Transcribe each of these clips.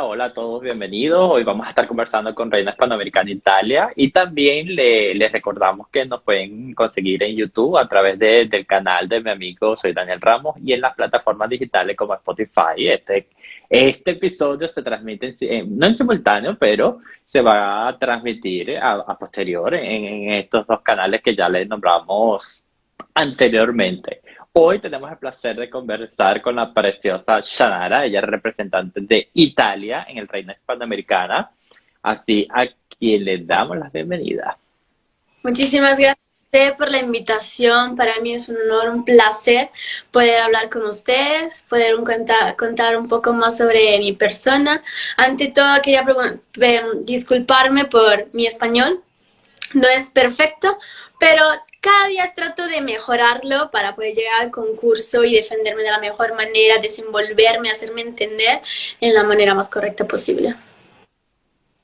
hola a todos, bienvenidos. Hoy vamos a estar conversando con Reina Hispanoamericana Italia y también les recordamos que nos pueden conseguir en YouTube a través del canal de mi amigo Soy Daniel Ramos y en las plataformas digitales como Spotify. Este episodio se transmite, no en simultáneo, pero se va a transmitir a posterior en estos dos canales que ya les nombramos anteriormente. Hoy tenemos el placer de conversar con la preciosa Shanara, ella es representante de Italia en el Reino Hispanoamericana, así a quien le damos la bienvenida. Muchísimas gracias por la invitación. Para mí es un honor, un placer poder hablar con ustedes, poder contar un poco más sobre mi persona. Ante todo, quería disculparme por mi español. No es perfecto, pero cada día trato de mejorarlo para poder llegar al concurso y defenderme de la mejor manera, desenvolverme, hacerme entender en la manera más correcta posible.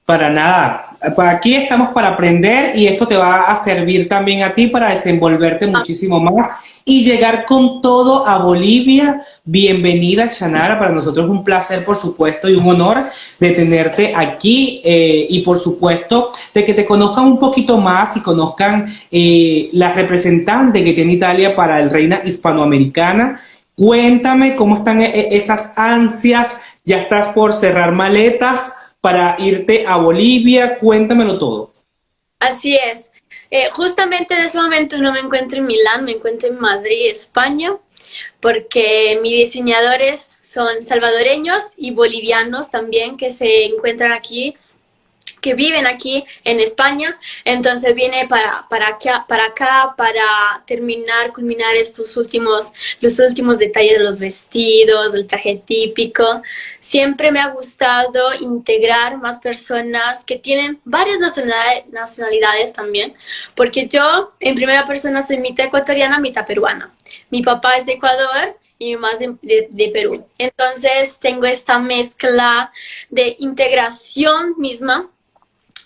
Para nada. Aquí estamos para aprender y esto te va a servir también a ti para desenvolverte muchísimo más y llegar con todo a Bolivia. Bienvenida, Shanara. Para nosotros es un placer, por supuesto, y un honor de tenerte aquí y, por supuesto, de que te conozcan un poquito más y conozcan la representante que tiene Italia para el Reina Hispanoamericana. Cuéntame cómo están esas ansias. ¿Ya estás por cerrar maletas para irte a Bolivia? Cuéntamelo todo. Así es. Justamente en ese momento no me encuentro en Milán, me encuentro en Madrid, España, porque mis diseñadores son salvadoreños y bolivianos también que se encuentran aquí, que viven aquí en España. Entonces viene para terminar, culminar los últimos detalles de los vestidos, del traje típico. Siempre me ha gustado integrar más personas que tienen varias nacionalidades también, porque yo en primera persona soy mitad ecuatoriana, mitad peruana. Mi papá es de Ecuador y más de Perú. Entonces tengo esta mezcla de integración misma,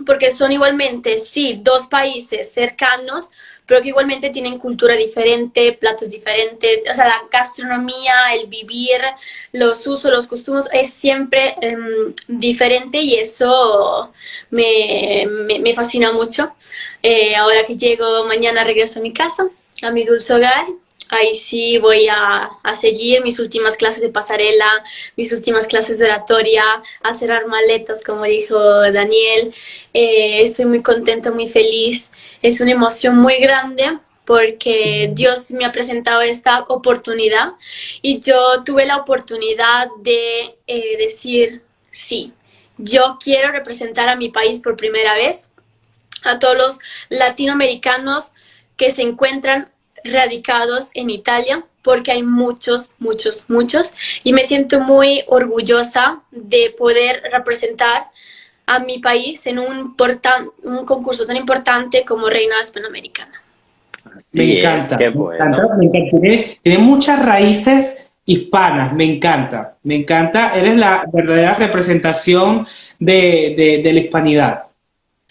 porque son igualmente, sí, dos países cercanos, pero que igualmente tienen cultura diferente, platos diferentes, o sea, la gastronomía, el vivir, los usos, los costumbres, es siempre diferente y eso me fascina mucho. Ahora que llego, mañana regreso a mi casa, a mi dulce hogar. Ahí sí voy a seguir mis últimas clases de pasarela, mis últimas clases de oratoria, a cerrar maletas, como dijo Daniel. Estoy muy contenta, muy feliz. Es una emoción muy grande porque Dios me ha presentado esta oportunidad y yo tuve la oportunidad de decir sí. Yo quiero representar a mi país por primera vez, a todos los latinoamericanos que se encuentran radicados en Italia, porque hay muchos, muchos, muchos, y me siento muy orgullosa de poder representar a mi país en un concurso tan importante como Reina Hispanoamericana. Me Así es, encanta, qué me encanta, bueno. me encanta. Tiene muchas raíces hispanas, me encanta, me encanta. Eres la verdadera representación de la hispanidad.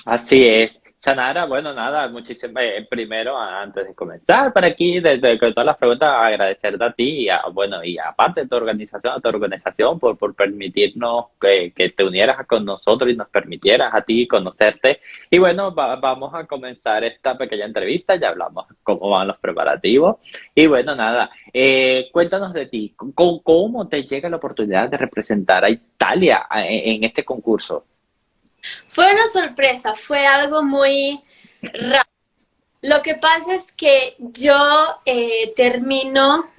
Así es. Chanara, bueno, nada, muchísimas, primero, antes de comenzar, para aquí, desde que todas las preguntas, agradecerte a ti y bueno, y aparte de a tu organización por permitirnos que te unieras con nosotros y nos permitieras a ti conocerte. Y bueno, vamos a comenzar esta pequeña entrevista, ya hablamos cómo van los preparativos. Y bueno, nada, cuéntanos de ti, ¿cómo te llega la oportunidad de representar a Italia en este concurso? Fue una sorpresa, fue algo muy raro. Lo que pasa es que yo termino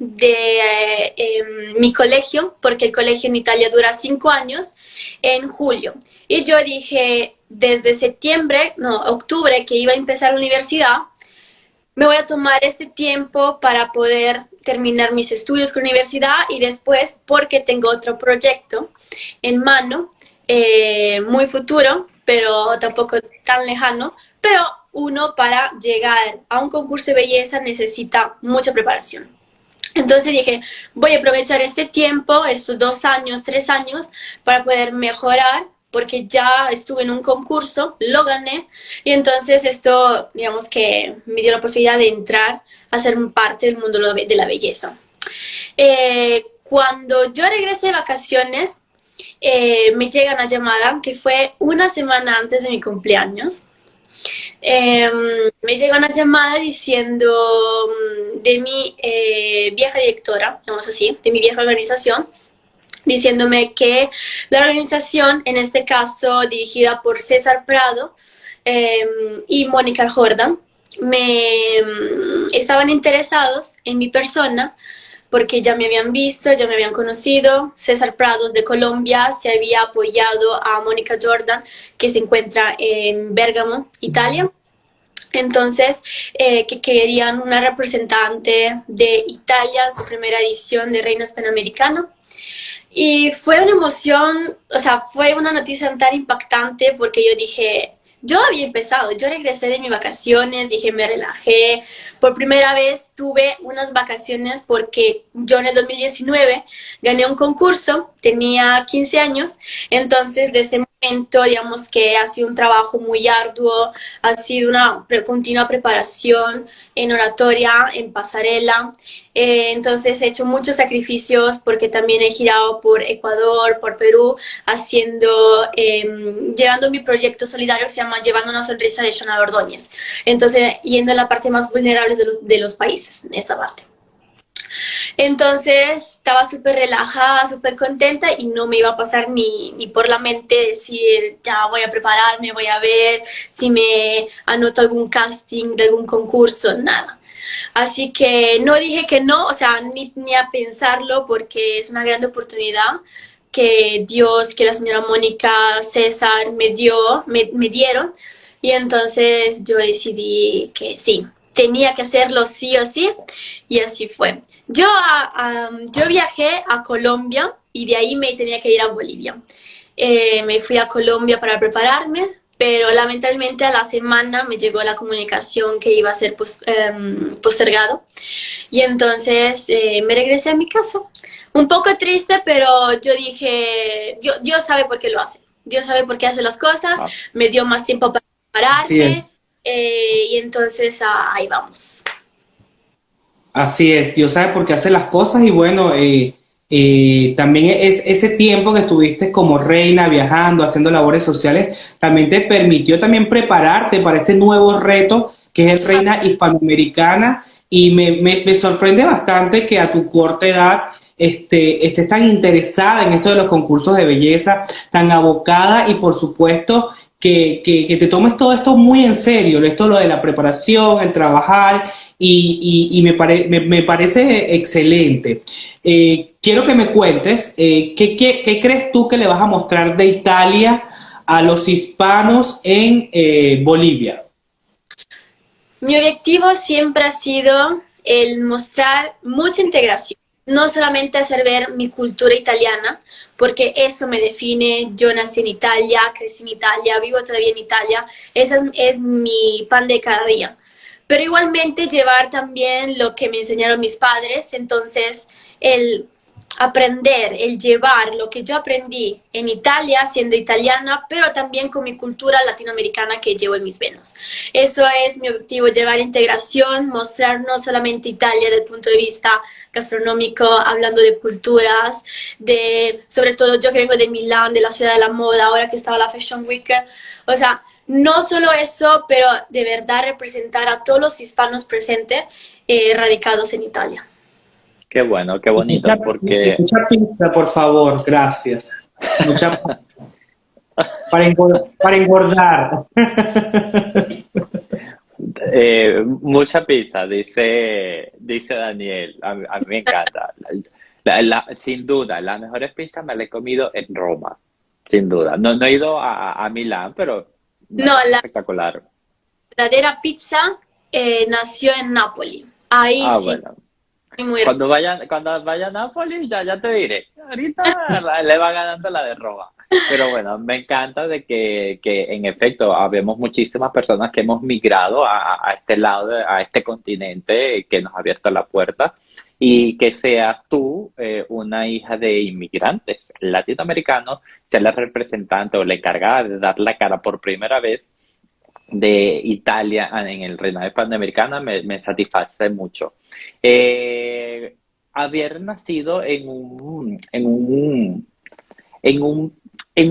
mi colegio, porque el colegio en Italia dura 5 años, en julio. Y yo dije, desde septiembre, no, octubre, que iba a empezar la universidad, me voy a tomar este tiempo para poder terminar mis estudios con la universidad y después, porque tengo otro proyecto en mano, muy futuro, pero tampoco tan lejano, pero uno para llegar a un concurso de belleza necesita mucha preparación. Entonces dije, voy a aprovechar este tiempo, estos 2 años, 3 años, para poder mejorar, porque ya estuve en un concurso, lo gané, y entonces esto, digamos que me dio la posibilidad de entrar a ser parte del mundo de la belleza. Cuando yo regresé de vacaciones, me llega una llamada que fue una semana antes de mi cumpleaños. Eh, Me llega una llamada diciendo de mi vieja directora, digamos así, de mi vieja organización, diciéndome que la organización, en este caso dirigida por César Prado eh, y Mónica Jordan, estaban interesados en mi persona porque ya me habían visto, ya me habían conocido. César Prados de Colombia se había apoyado a Mónica Jordan, que se encuentra en Bérgamo, Italia. Entonces, que querían una representante de Italia en su primera edición de Reinas Panamericana. Y fue una emoción, o sea, fue una noticia tan impactante porque yo dije, yo había empezado, yo regresé de mis vacaciones, dije, me relajé. Por primera vez tuve unas vacaciones porque yo en el 2019 gané un concurso, tenía 15 años, entonces desde ese momento, digamos que ha sido un trabajo muy arduo, ha sido una continua preparación en oratoria, en pasarela. Entonces he hecho muchos sacrificios porque también he girado por Ecuador, por Perú, llevando mi proyecto solidario que se llama Llevando una sonrisa de Shona Ordóñez. Entonces, yendo a la parte más vulnerable de los países, en esta parte. Entonces, estaba súper relajada, súper contenta y no me iba a pasar ni por la mente decir, ya voy a prepararme, voy a ver si me anoto algún casting de algún concurso, nada. Así que no dije que no, o sea, ni a pensarlo porque es una gran oportunidad que Dios, que la señora Mónica, César me dieron. Y entonces yo decidí que sí, tenía que hacerlo sí o sí, y así fue. Yo viajé a Colombia y de ahí me tenía que ir a Bolivia. Me fui a Colombia para prepararme, pero lamentablemente a la semana me llegó la comunicación que iba a ser postergado. Y entonces me regresé a mi casa. Un poco triste, pero yo dije, Dios sabe por qué lo hace. Dios sabe por qué hace las cosas. Ah, Me dio más tiempo para Así es. prepararme. Y entonces ahí vamos. Así es, Dios sabe por qué hace las cosas y bueno, también es ese tiempo que estuviste como reina viajando, haciendo labores sociales, también te permitió también prepararte para este nuevo reto que es el Reina Hispanoamericana y me sorprende bastante que a tu corta edad estés tan interesada en esto de los concursos de belleza, tan abocada y por supuesto que te tomes todo esto muy en serio, esto lo de la preparación, el trabajar y me parece excelente. Quiero que me cuentes qué crees tú que le vas a mostrar de Italia a los hispanos en Bolivia. Mi objetivo siempre ha sido el mostrar mucha integración, no solamente hacer ver mi cultura italiana, porque eso me define. Yo nací en Italia, crecí en Italia, vivo todavía en Italia, ese es mi pan de cada día. Pero igualmente llevar también lo que me enseñaron mis padres, entonces el aprender, el llevar lo que yo aprendí en Italia, siendo italiana, pero también con mi cultura latinoamericana que llevo en mis venas. Eso es mi objetivo, llevar integración, mostrar no solamente Italia desde el punto de vista gastronómico, hablando de culturas, sobre todo yo que vengo de Milán, de la ciudad de la moda, ahora que estaba la Fashion Week, o sea, no solo eso, pero de verdad representar a todos los hispanos presentes radicados en Italia. qué bueno, qué bonito, porque Mucha pizza, por favor, gracias. Mucha para engordar. mucha pizza, dice Daniel. A mí me encanta. Sin duda, las mejores pizzas me las he comido en Roma, sin duda. No, no he ido a Milán, pero me No, parece la espectacular. verdadera pizza nació en Nápoli. Ahí Ah, sí, bueno. muy rico. Cuando vaya a Nápoles, ya te diré. Ahorita le va ganando la de Roma. Pero bueno, me encanta de que en efecto habemos muchísimas personas que hemos migrado a este lado, a este continente que nos ha abierto la puerta y que seas tú una hija de inmigrantes latinoamericanos, ser la representante o la encargada de dar la cara por primera vez de Italia en el Reinado Panamericana me satisface mucho. Haber nacido en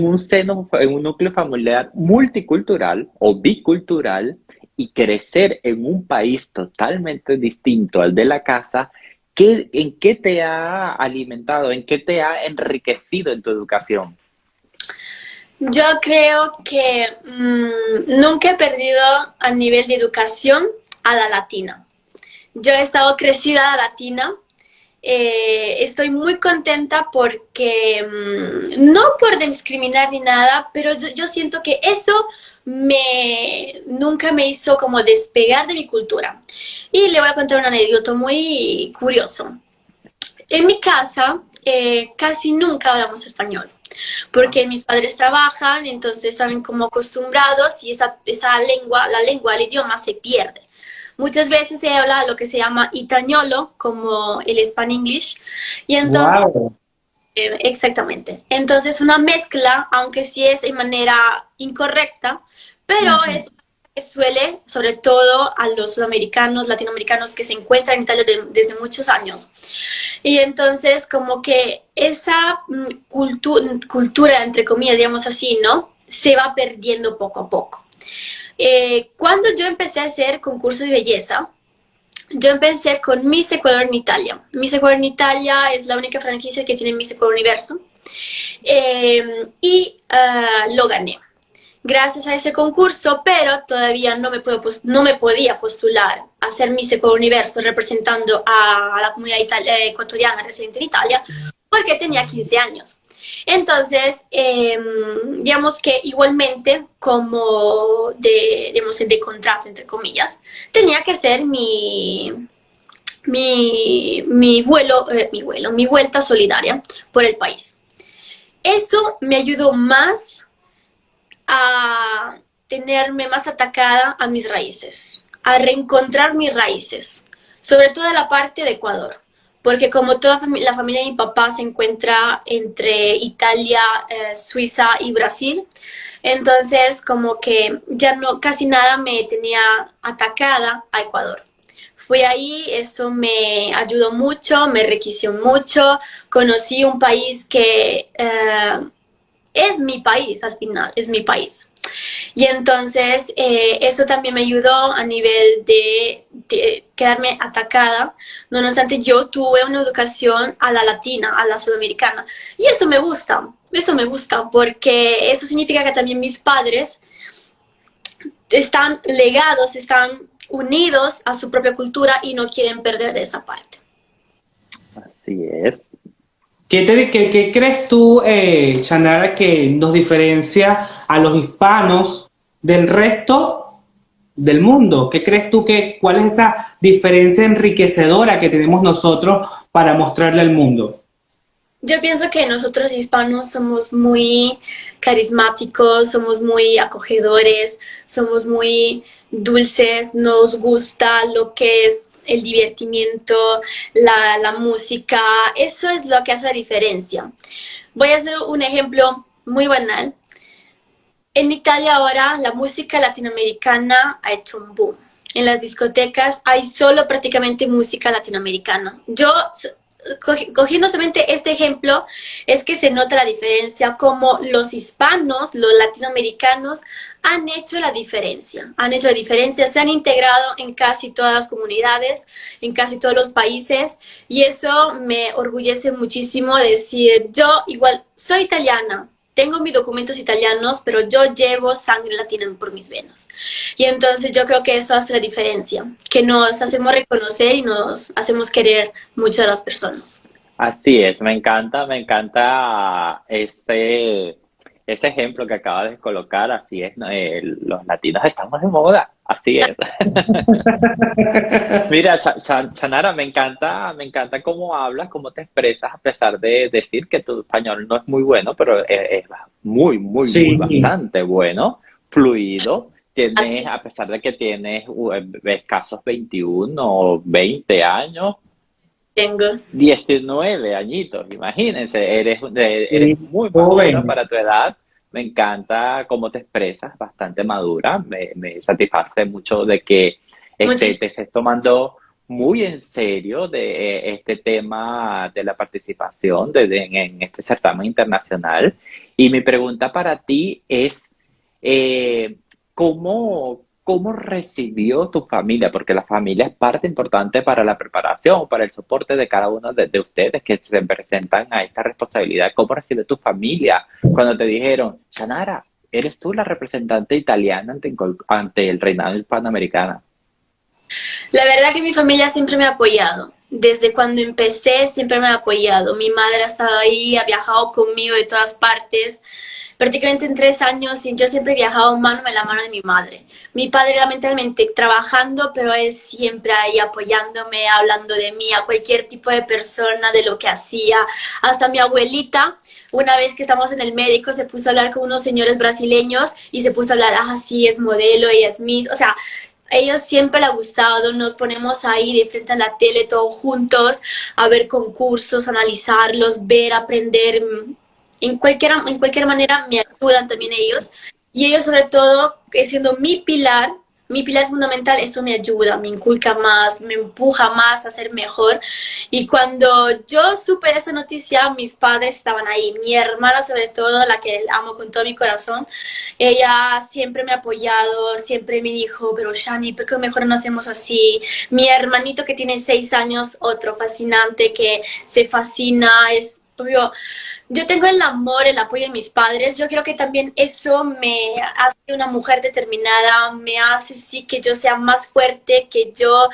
un seno, en un núcleo familiar multicultural o bicultural y crecer en un país totalmente distinto al de la casa. ¿En qué te ha alimentado, en qué te ha enriquecido en tu educación? Yo creo que nunca he perdido a nivel de educación a la latina. Yo he estado crecida a la latina. Estoy muy contenta porque, no por discriminar ni nada, pero yo siento que eso nunca me hizo como despegar de mi cultura. Y le voy a contar una anécdota muy curiosa. En mi casa casi nunca hablamos español, porque mis padres trabajan, entonces están como acostumbrados y esa lengua, la lengua, el idioma se pierde. Muchas veces se habla lo que se llama itañolo, como el Spanglish, y entonces, Wow. exactamente. Entonces una mezcla, aunque sí es de manera incorrecta, pero es que suele, sobre todo a los sudamericanos, latinoamericanos que se encuentran en Italia desde muchos años. Y entonces como que esa cultura, entre comillas, digamos así, ¿no? Se va perdiendo poco a poco. Cuando yo empecé a hacer concursos de belleza, yo empecé con Miss Ecuador en Italia. Miss Ecuador en Italia es la única franquicia que tiene Miss Ecuador Universo. Lo gané gracias a ese concurso, pero todavía no me podía postular a ser Miss Ecuador Universo representando a la comunidad ecuatoriana residente en Italia porque tenía 15 años. Entonces, digamos que igualmente, como digamos, de contrato, entre comillas, tenía que hacer mi vuelta solidaria por el país. Eso me ayudó más a tenerme más atacada a mis raíces, a reencontrar mis raíces, sobre todo en la parte de Ecuador, porque como toda la familia de mi papá se encuentra entre Italia, Suiza y Brasil, entonces como que ya no, casi nada me tenía atacada a Ecuador. Fui ahí, eso me ayudó mucho, me enriqueció mucho, conocí un país que es mi país al final, es mi país. Y entonces eso también me ayudó a nivel de quedarme atacada. No obstante, yo tuve una educación a la latina, a la sudamericana. Y eso me gusta, porque eso significa que también mis padres están legados, están unidos a su propia cultura y no quieren perder de esa parte. Así es. ¿Qué crees tú, Shanara, que nos diferencia a los hispanos del resto del mundo? ¿Qué crees tú cuál es esa diferencia enriquecedora que tenemos nosotros para mostrarle al mundo? Yo pienso que nosotros hispanos somos muy carismáticos, somos muy acogedores, somos muy dulces, nos gusta lo que es el divertimiento, la música, eso es lo que hace la diferencia. Voy a hacer un ejemplo muy banal. En Italia ahora la música latinoamericana ha hecho un boom. En las discotecas hay solo prácticamente música latinoamericana. Yo, cogiendo solamente este ejemplo, es que se nota la diferencia, como los hispanos, los latinoamericanos han hecho la diferencia. Han hecho la diferencia, se han integrado en casi todas las comunidades, en casi todos los países, y eso me orgullece muchísimo decir, yo igual soy italiana, tengo mis documentos italianos, pero yo llevo sangre latina por mis venas. Y entonces yo creo que eso hace la diferencia, que nos hacemos reconocer y nos hacemos querer mucho a las personas. Así es, me encanta ese ejemplo que acabas de colocar, así es, ¿no? Los latinos estamos de moda, así es. Mira, Shanara, me encanta cómo hablas, cómo te expresas, a pesar de decir que tu español no es muy bueno, pero es muy, Sí, bastante bueno, fluido. Así. A pesar de que tienes escasos 21 o 20 años, Tengo. 19 añitos, imagínense, eres sí, muy madura joven. para tu edad. Me encanta cómo te expresas, bastante madura. Me satisface mucho de que Muchísimas te estés tomando muy en serio de este tema de la participación en este certamen internacional. Y mi pregunta para ti es, ¿cómo recibió tu familia? Porque la familia es parte importante para la preparación, para el soporte de cada uno de ustedes que se presentan a esta responsabilidad. ¿Cómo recibió tu familia cuando te dijeron, Shanara, eres tú la representante italiana ante el reinado hispanoamericano? La verdad que mi familia siempre me ha apoyado. Desde cuando empecé siempre me ha apoyado. Mi madre ha estado ahí, ha viajado conmigo de todas partes. Prácticamente en 3 años y yo siempre he viajado mano en la mano de mi madre. Mi padre lamentablemente trabajando, pero él siempre ahí apoyándome, hablando de mí, a cualquier tipo de persona, de lo que hacía. Hasta mi abuelita, una vez que estamos en el médico, se puso a hablar con unos señores brasileños y se puso a hablar, ah, sí, es modelo, ella es Miss. O sea, a ellos siempre les ha gustado, nos ponemos ahí de frente a la tele todos juntos a ver concursos, analizarlos, ver, aprender. En cualquier manera me ayudan también ellos. Y ellos sobre todo, siendo mi pilar fundamental, eso me ayuda, me inculca más, me empuja más a ser mejor. Y cuando yo supe esa noticia, mis padres estaban ahí. Mi hermana sobre todo, la que amo con todo mi corazón, ella siempre me ha apoyado, siempre me dijo, pero Shani, ¿por qué mejor no hacemos así? Mi hermanito que tiene 6 años, otro fascinante que se fascina, es obvio. Yo tengo el amor, el apoyo de mis padres. Yo creo que también eso me hace una mujer determinada, me hace sí que yo sea más fuerte, que yo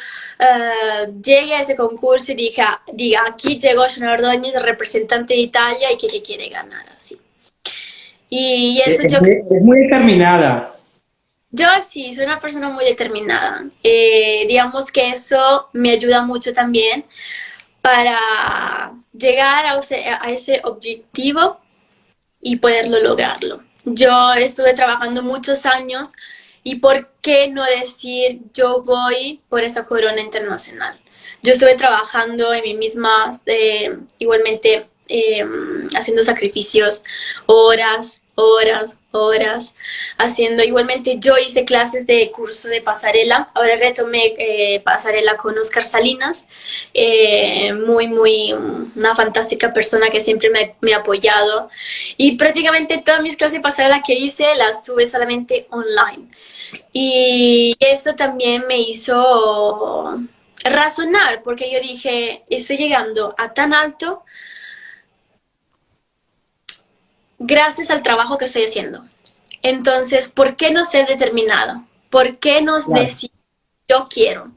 llegue a ese concurso y diga aquí llegó Shana Ordóñez, representante de Italia y que quiere ganar, así. Y eso Es muy determinada. yo sí, soy una persona muy determinada. Digamos que eso me ayuda mucho también para llegar a ese objetivo y poderlo lograrlo. Yo estuve trabajando muchos años y ¿por qué no decir yo voy por esa corona internacional? Yo estuve trabajando en mí misma, igualmente haciendo sacrificios, horas, haciendo, igualmente yo hice clases de curso de pasarela, ahora retomé pasarela con Oscar Salinas, una fantástica persona que siempre me ha apoyado y prácticamente todas mis clases de pasarela que hice las tuve solamente online y eso también me hizo razonar porque yo dije, estoy llegando a tan alto gracias al trabajo que estoy haciendo. Entonces, ¿por qué no ser determinada? ¿Por qué no decir yo quiero?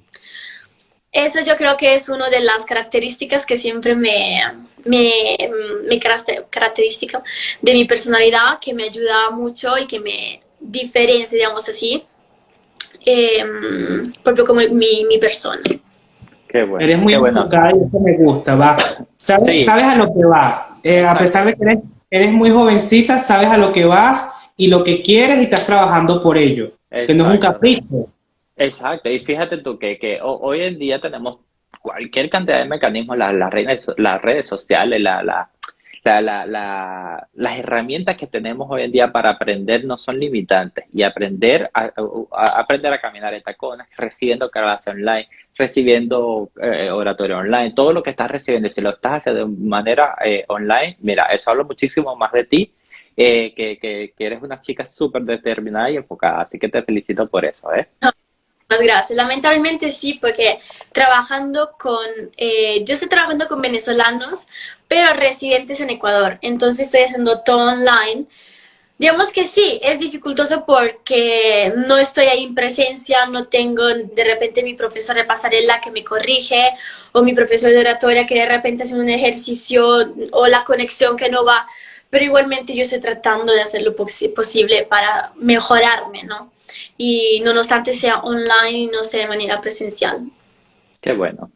Eso yo creo que es una de las características que siempre me característica de mi personalidad, que me ayuda mucho y que me diferencia, digamos así, propio como mi persona. Qué bueno, Eres muy qué bueno. enfocada y eso me gusta, va. Sabes, Sí, sabes a lo que vas. A pesar de que eres muy jovencita, sabes a lo que vas y lo que quieres y estás trabajando por ello. Que no es un exacto. capricho. Exacto, y fíjate tú que hoy en día tenemos cualquier cantidad de mecanismos, las redes sociales, las herramientas que tenemos hoy en día para aprender no son limitantes y aprender a caminar en tacones, recibiendo clases online, recibiendo oratorio online, todo lo que estás recibiendo, y si lo estás haciendo de manera online, mira, eso habla muchísimo más de ti, que eres una chica súper determinada y enfocada, así que te felicito por eso, ¿eh? Gracias. Lamentablemente sí, porque yo estoy trabajando con venezolanos, pero residentes en Ecuador. Entonces estoy haciendo todo online. Digamos que sí, es dificultoso porque no estoy ahí en presencia, no tengo de repente mi profesor de pasarela que me corrige o mi profesor de oratoria que de repente hace un ejercicio o la conexión que no va, pero igualmente yo estoy tratando de hacer lo posible para mejorarme, ¿no? Y no obstante sea online y no sea de manera presencial. Qué bueno.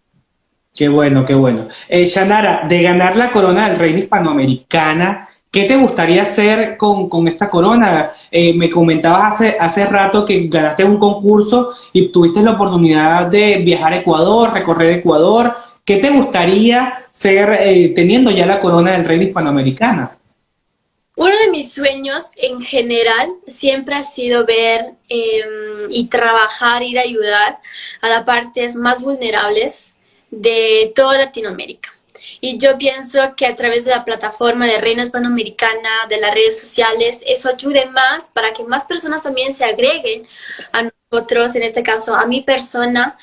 Qué bueno, qué bueno. Shanara, de ganar la corona del Reina Hispanoamericana, ¿qué te gustaría hacer con esta corona? Me comentabas hace rato que ganaste un concurso y tuviste la oportunidad de viajar a Ecuador, recorrer Ecuador. ¿Qué te gustaría ser teniendo ya la corona del Reina Hispanoamericana? Uno de mis sueños en general siempre ha sido ver y trabajar, ir a ayudar a las partes más vulnerables de toda Latinoamérica. Y yo pienso que a través de la plataforma de Reina Hispanoamericana, de las redes sociales, eso ayude más para que más personas también se agreguen a nosotros, en este caso a mi persona,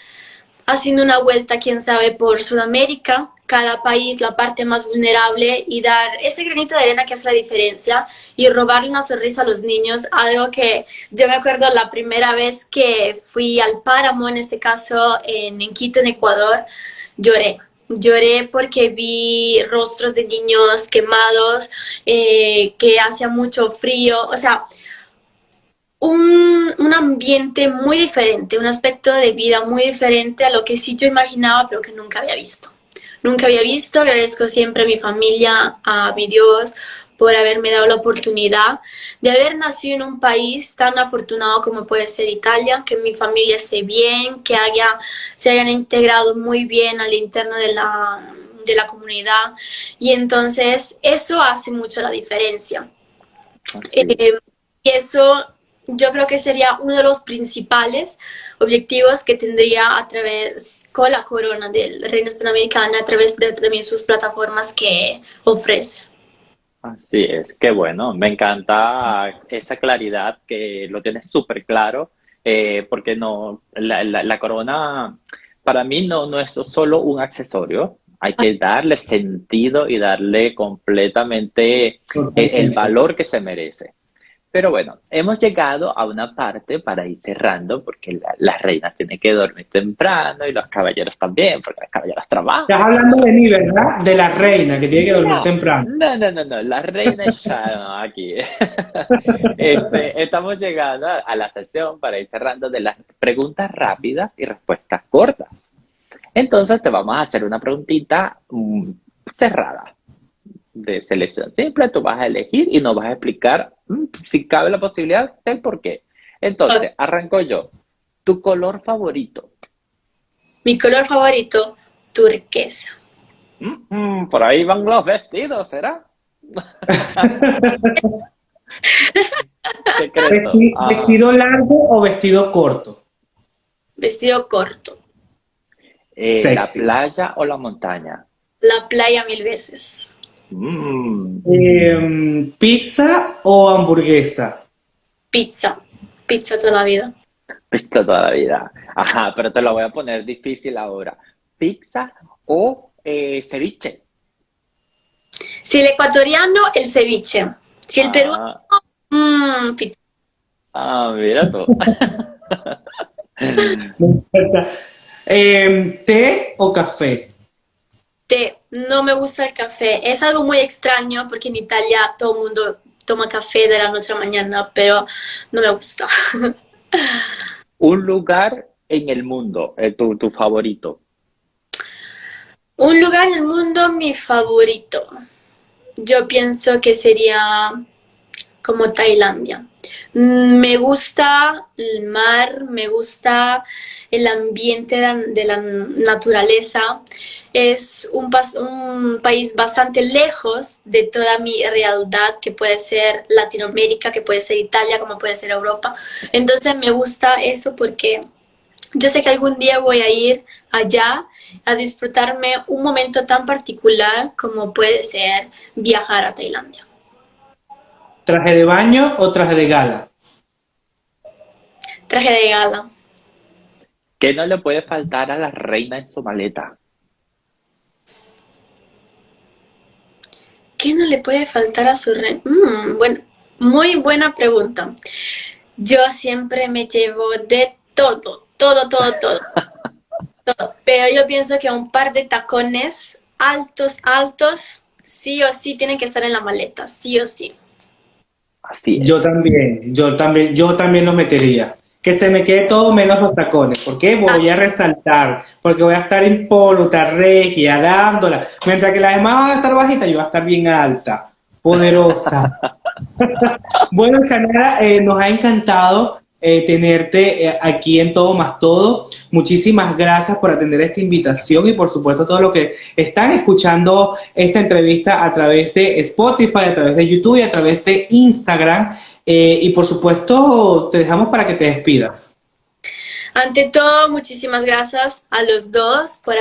haciendo una vuelta, quién sabe, por Sudamérica, cada país, la parte más vulnerable y dar ese granito de arena que hace la diferencia y robarle una sonrisa a los niños, algo que yo me acuerdo la primera vez que fui al páramo, en este caso en Quito, en Ecuador, lloré. Lloré porque vi rostros de niños quemados, que hacía mucho frío, o sea, un ambiente muy diferente, un aspecto de vida muy diferente a lo que sí yo imaginaba, pero que nunca había visto. Nunca había visto, agradezco siempre a mi familia, a mi Dios, por haberme dado la oportunidad de haber nacido en un país tan afortunado como puede ser Italia, que mi familia esté bien, que se hayan integrado muy bien al interno de la comunidad. Y entonces eso hace mucho la diferencia. Así. Y eso yo creo que sería uno de los principales objetivos que tendría a través con la corona del Reino Hispanoamericana, a través de también sus plataformas que ofrece. Así es, qué bueno, me encanta esa claridad que lo tienes súper claro, porque no, la corona para mí no es solo un accesorio, hay que darle sentido y darle completamente el Totalmente. valor que se merece. Pero bueno, hemos llegado a una parte para ir cerrando, porque las reinas tienen que dormir temprano y los caballeros también, porque los caballeros Estás trabajan. hablando de mí, ¿verdad? De la reina que tiene que dormir No, temprano. no, la reina es Sharon aquí. Estamos llegando a la sesión para ir cerrando de las preguntas rápidas y respuestas cortas. Entonces te vamos a hacer una preguntita cerrada de selección simple. Tú vas a elegir y nos vas a explicar si cabe la posibilidad del por qué. Entonces, arranco yo. ¿Tu color favorito? Mi color favorito, turquesa. Por ahí van los vestidos, ¿será? Secreto. ¿Vestido largo o vestido corto? Vestido corto. ¿La Sexy. playa o la montaña? La playa 1000 veces. Mm, ¿Pizza o hamburguesa? Pizza. Pizza toda la vida. pizza toda la vida. Ajá, pero te lo voy a poner difícil ahora. ¿Pizza o ceviche? Si el ecuatoriano, el ceviche. Si el peruano, Ah, pizza. mira tú. Me encanta. ¿Té o café? Té. No me gusta el café. Es algo muy extraño porque en Italia todo el mundo toma café de la noche a la mañana, pero no me gusta. Un lugar en el mundo, tu favorito. Un lugar en el mundo, mi favorito. Yo pienso que sería como Tailandia. Me gusta el mar, me gusta el ambiente de la naturaleza. Es un país bastante lejos de toda mi realidad, que puede ser Latinoamérica, que puede ser Italia, como puede ser Europa. Entonces me gusta eso porque yo sé que algún día voy a ir allá a disfrutarme un momento tan particular como puede ser viajar a Tailandia. ¿Traje de baño o traje de gala? Traje de gala. ¿Qué no le puede faltar a la reina en su maleta? ¿Qué no le puede faltar a su rey? Bueno, muy buena pregunta. Yo siempre me llevo de todo, todo, todo, todo, todo. Pero yo pienso que un par de tacones altos, altos, sí o sí tienen que estar en la maleta, sí o sí. Así es. Yo también lo metería. Que se me quede todo menos los tacones. ¿Por qué? Ah, Voy a resaltar. Porque voy a estar impoluta, regia, dándola. Mientras que las demás van a estar bajitas, yo voy a estar bien alta, poderosa. Bueno, Chanara, nos ha encantado tenerte aquí en Todo Más Todo. Muchísimas gracias por atender esta invitación y por supuesto todos los que están escuchando esta entrevista a través de Spotify, a través de YouTube y a través de Instagram. Y por supuesto te dejamos para que te despidas. Ante todo, muchísimas gracias a los dos por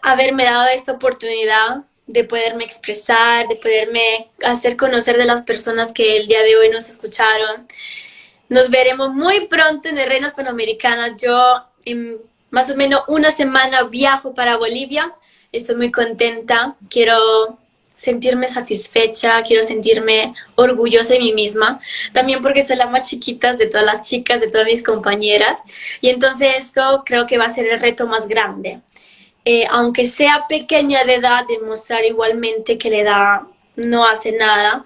haberme dado esta oportunidad de poderme expresar, de poderme hacer conocer de las personas que el día de hoy nos escucharon. Nos veremos muy pronto en el Reinas Panamericanas. Yo en más o menos una semana viajo para Bolivia. Estoy muy contenta. Quiero sentirme satisfecha, quiero sentirme orgullosa de mí misma. También porque soy la más chiquita de todas las chicas, de todas mis compañeras. Y entonces esto creo que va a ser el reto más grande. Aunque sea pequeña de edad, demostrar igualmente que la edad no hace nada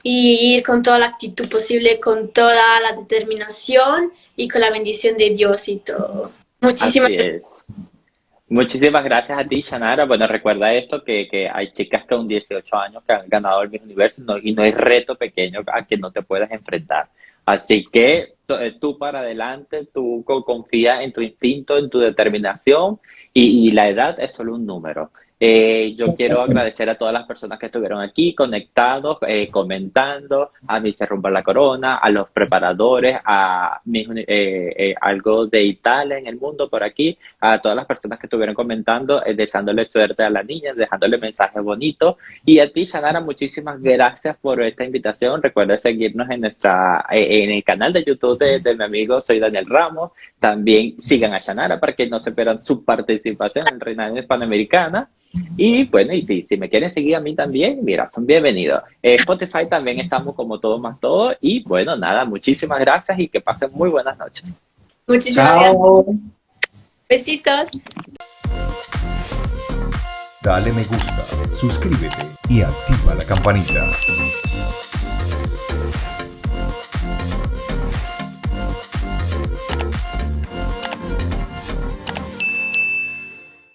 y ir con toda la actitud posible, con toda la determinación y con la bendición de Dios y todo. Muchísimas gracias. Muchísimas gracias a ti, Shanara. Bueno, recuerda esto, que hay chicas con 18 años que han ganado el Miss Universo y no hay reto pequeño a que no te puedas enfrentar. Así que tú para adelante, tú confía en tu instinto, en tu determinación y la edad es solo un número. Yo quiero agradecer a todas las personas que estuvieron aquí conectados, comentando, a Miss Rumba la Corona, a los preparadores, a algo de Italia en el mundo por aquí, a todas las personas que estuvieron comentando, deseándole suerte a la niña, dejándole mensajes bonitos. Y a ti, Shanara, muchísimas gracias por esta invitación. Recuerda seguirnos en en el canal de YouTube de mi amigo Soy Daniel Ramos. También sigan a Shanara para que no se pierdan su participación en Reina Panamericana. Y bueno, y si me quieren seguir a mí también, mira, son bienvenidos. Spotify también estamos como Todo Más Todo. Y bueno, nada, muchísimas gracias y que pasen muy buenas noches. Muchísimas gracias. Besitos. Dale me gusta, suscríbete y activa la campanita.